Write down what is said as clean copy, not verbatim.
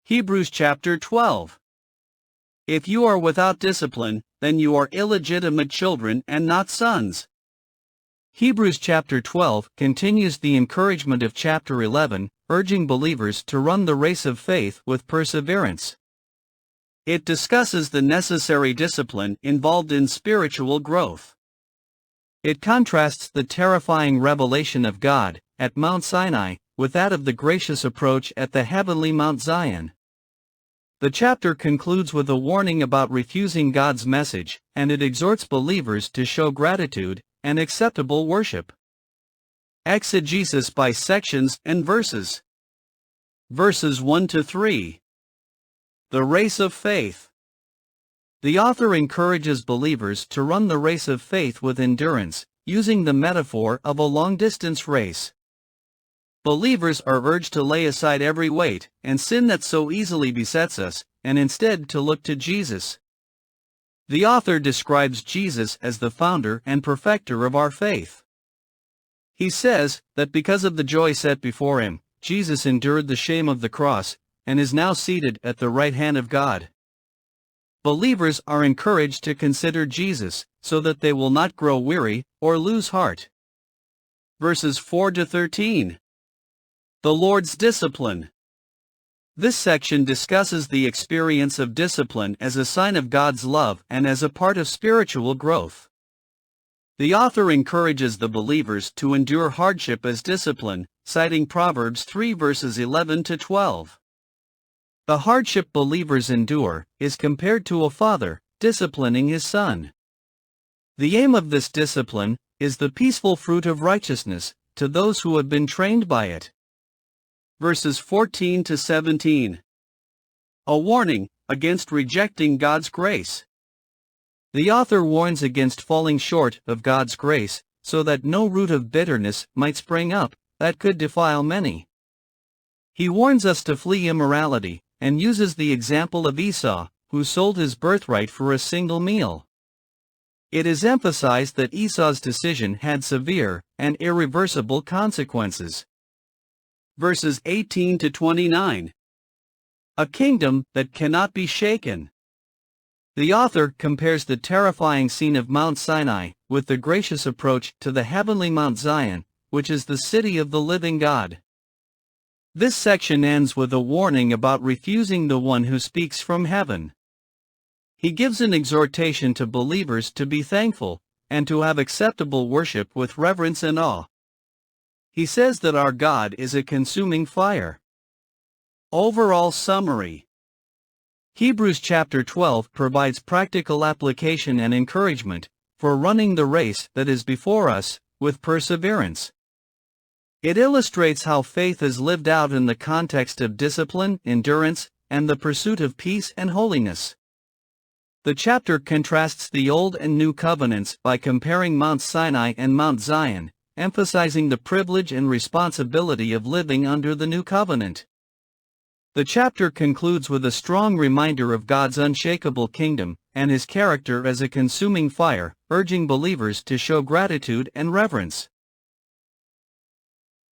Hebrews chapter 12. If you are without discipline, then you are illegitimate children and not sons. Hebrews chapter 12 continues the encouragement of chapter 11, urging believers to run the race of faith with perseverance. It discusses the necessary discipline involved in spiritual growth. It contrasts the terrifying revelation of God at Mount Sinai with that of the gracious approach at the heavenly Mount Zion. The chapter concludes with a warning about refusing God's message, and it exhorts believers to show gratitude and acceptable worship. Exegesis by sections and verses. Verses 1 to 3. The race of faith. The author encourages believers to run the race of faith with endurance, using the metaphor of a long-distance race. Believers are urged to lay aside every weight and sin that so easily besets us, and instead to look to Jesus. The author describes Jesus as the founder and perfecter of our faith. He says that because of the joy set before him, Jesus endured the shame of the cross, and is now seated at the right hand of God. Believers are encouraged to consider Jesus, so that they will not grow weary or lose heart. Verses 4 to 13. The Lord's discipline. This section discusses the experience of discipline as a sign of God's love and as a part of spiritual growth. The author encourages the believers to endure hardship as discipline, citing Proverbs 3 verses 11 to 12. The hardship believers endure is compared to a father disciplining his son. The aim of this discipline is the peaceful fruit of righteousness to those who have been trained by it. Verses 14 to 17. A warning against rejecting God's grace. The author warns against falling short of God's grace, so that no root of bitterness might spring up that could defile many. He warns us to flee immorality, and uses the example of Esau, who sold his birthright for a single meal. It is emphasized that Esau's decision had severe and irreversible consequences. Verses 18 to 29. A kingdom that cannot be shaken. The author compares the terrifying scene of Mount Sinai with the gracious approach to the heavenly Mount Zion, which is the city of the living God. This section ends with a warning about refusing the one who speaks from heaven. He gives an exhortation to believers to be thankful, and to have acceptable worship with reverence and awe. He says that our God is a consuming fire. Overall summary. Hebrews chapter 12 provides practical application and encouragement for running the race that is before us with perseverance. It illustrates how faith is lived out in the context of discipline, endurance, and the pursuit of peace and holiness. The chapter contrasts the Old and New Covenants by comparing Mount Sinai and Mount Zion, emphasizing the privilege and responsibility of living under the New Covenant. The chapter concludes with a strong reminder of God's unshakable kingdom and his character as a consuming fire, urging believers to show gratitude and reverence.